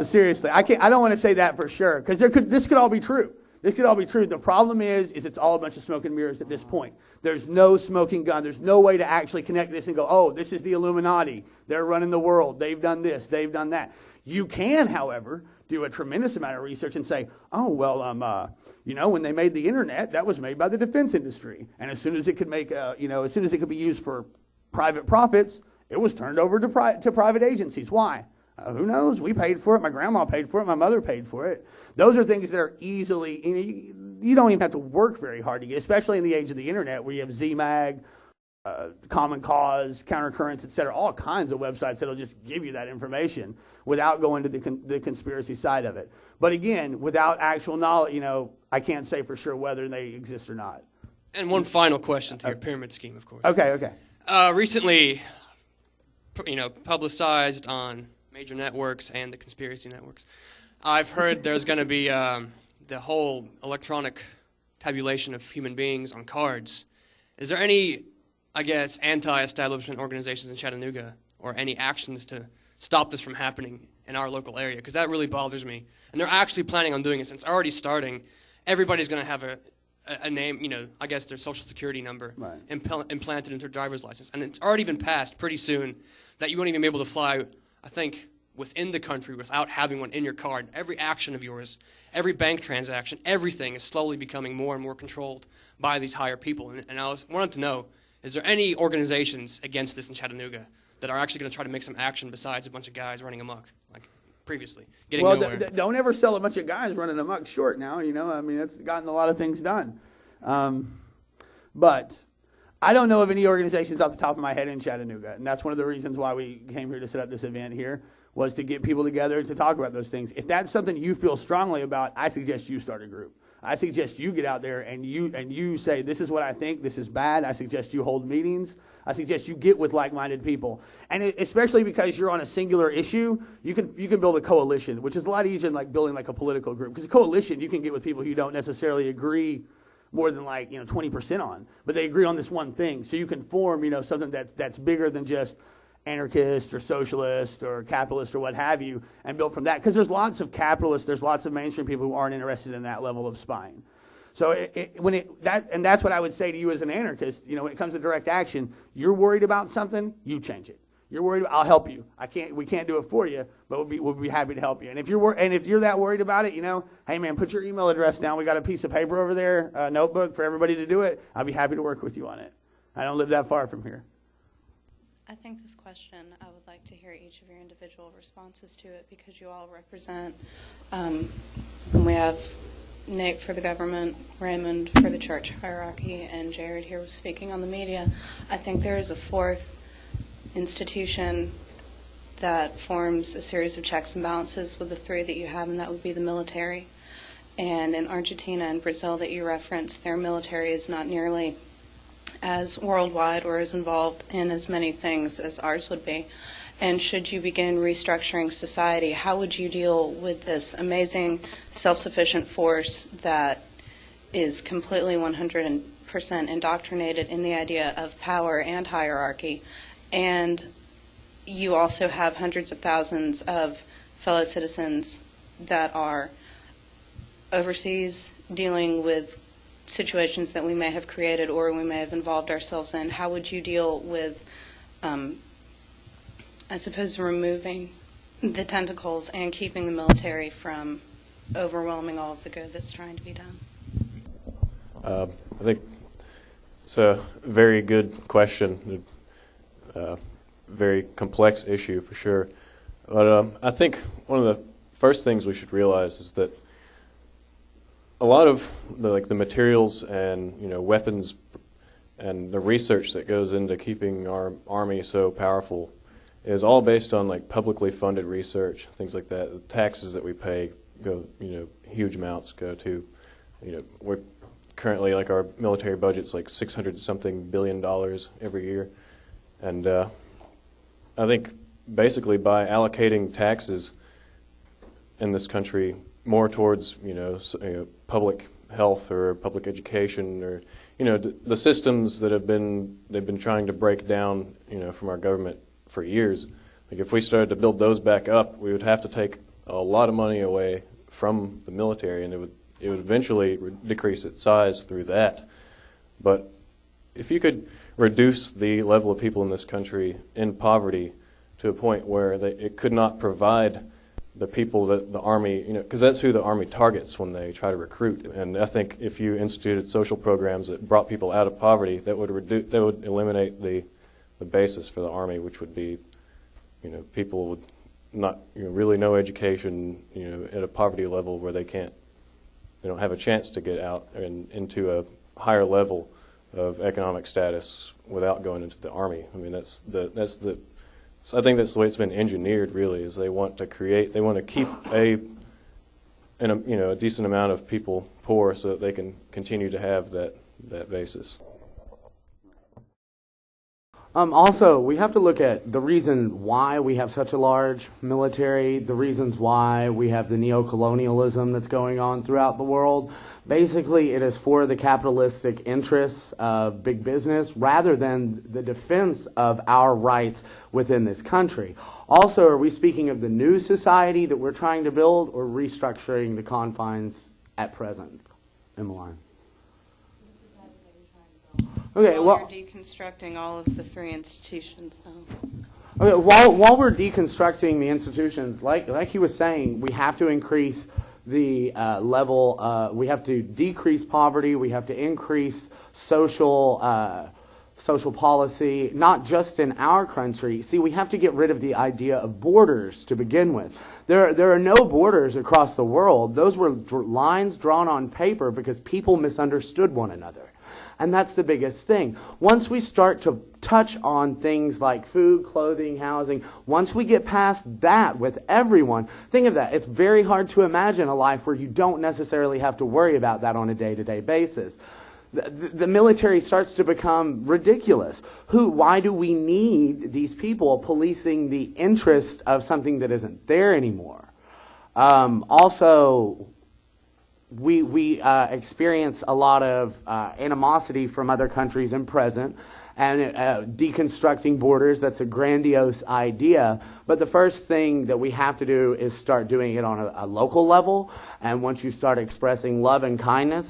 Seriously, I don't want to say that for sure because this could all be true. This could all be true. The problem is it's all a bunch of smoke and mirrors at this point. There's no smoking gun. There's no way to actually connect this and go, oh, this is the Illuminati. They're running the world. They've done this. They've done that. You can, however, do a tremendous amount of research and say, oh, well, when they made the internet, that was made by the defense industry. And as soon as it could as soon as it could be used for private profits, it was turned over to private agencies. Why? Who knows? We paid for it. My grandma paid for it. My mother paid for it. Those are things that are easily, you don't even have to work very hard to get, especially in the age of the internet where you have ZMag, Common Cause, Countercurrents, et cetera, all kinds of websites that'll just give you that information without going to the conspiracy side of it. But again, without actual knowledge, I can't say for sure whether they exist or not. And one final question to your pyramid scheme, of course. Okay. Recently, publicized on major networks and the conspiracy networks, I've heard there's going to be the whole electronic tabulation of human beings on cards. Is there any, anti-establishment organizations in Chattanooga or any actions to stop this from happening in our local area? Because that really bothers me. And they're actually planning on doing it since already starting. Everybody's going to have a name, their social security number implanted into their driver's license. And it's already been passed pretty soon that you won't even be able to fly, I think, within the country without having one in your card. Every action of yours, every bank transaction, everything is slowly becoming more and more controlled by these higher people. And I wanted to know, is there any organizations against this in Chattanooga that are actually going to try to make some action besides a bunch of guys running amok, like previously, getting nowhere? Don't ever sell a bunch of guys running amok short now, that's gotten a lot of things done. But I don't know of any organizations off the top of my head in Chattanooga, and that's one of the reasons why we came here to set up this event here, was to get people together to talk about those things. If that's something you feel strongly about, I suggest you start a group. I suggest you get out there and you say, this is what I think, this is bad. I suggest you hold meetings. I suggest you get with like-minded people. And especially because you're on a singular issue, you can build a coalition, which is a lot easier than building a political group. Because a coalition, you can get with people who you don't necessarily agree more than 20% on, but they agree on this one thing. So you can form, something that's bigger than just anarchist or socialist or capitalist or what have you, and build from that. Because there's lots of capitalists, there's lots of mainstream people who aren't interested in that level of spying. So that's what I would say to you as an anarchist. When it comes to direct action, you're worried about something, you change it. You're worried, I'll help you. We can't do it for you, but we'll be happy to help you. And if you're that worried about it, hey man, put your email address down. We got a piece of paper over there, a notebook for everybody to do it. I'll be happy to work with you on it. I don't live that far from here. I think this question, I would like to hear each of your individual responses to it, because you all represent, we have Nate for the government, Raymond for the church hierarchy, and Jared here was speaking on the media. I think there is a fourth institution that forms a series of checks and balances with the three that you have, and that would be the military. And in Argentina and Brazil that you referenced, their military is not nearly as worldwide or as involved in as many things as ours would be. And should you begin restructuring society, how would you deal with this amazing self-sufficient force that is completely 100% indoctrinated in the idea of power and hierarchy? And you also have hundreds of thousands of fellow citizens that are overseas dealing with situations that we may have created or we may have involved ourselves in. How would you deal with, I suppose, removing the tentacles and keeping the military from overwhelming all of the good that's trying to be done? I think it's a very good question. Very complex issue for sure. But I think one of the first things we should realize is that a lot of the materials and weapons and the research that goes into keeping our army so powerful is all based on publicly funded research, things like that. The taxes that we pay go, huge amounts go to, we're currently our military budget's $600-something billion every year, and I think basically by allocating taxes in this country more towards public health or public education or the systems that they've been trying to break down from our government for years. If we started to build those back up, we would have to take a lot of money away from the military, and it would eventually decrease its size through that. But if you could reduce the level of people in this country in poverty to a point where it could not provide the people that the Army, because that's who the Army targets when they try to recruit. And I think if you instituted social programs that brought people out of poverty, that would eliminate the basis for the Army, which would be, people with not really no education, at a poverty level where they don't have a chance to get out and into a higher level of economic status without going into the Army. I mean, I think that's the way it's been engineered. Really, is they want to keep a decent amount of people poor so that they can continue to have that basis. Also, we have to look at the reason why we have such a large military, the reasons why we have the neocolonialism that's going on throughout the world. Basically, it is for the capitalistic interests of big business rather than the defense of our rights within this country. Also, are we speaking of the new society that we're trying to build or restructuring the confines at present? Emmeline. Okay, well, you're deconstructing all of the three institutions. Okay, while we're deconstructing the institutions, like he was saying, we have to increase the level. We have to decrease poverty. We have to increase social policy, not just in our country. See, we have to get rid of the idea of borders to begin with. There are no borders across the world. Those were lines drawn on paper because people misunderstood one another. And that's the biggest thing. Once we start to touch on things like food, clothing, housing, once we get past that with everyone, think of that. It's very hard to imagine a life where you don't necessarily have to worry about that on a day-to-day basis. The military starts to become ridiculous. Why do we need these people policing the interest of something that isn't there anymore? Also, we experience a lot of animosity from other countries in present, and deconstructing borders, that's a grandiose idea, but the first thing that we have to do is start doing it on a local level, and once you start expressing love and kindness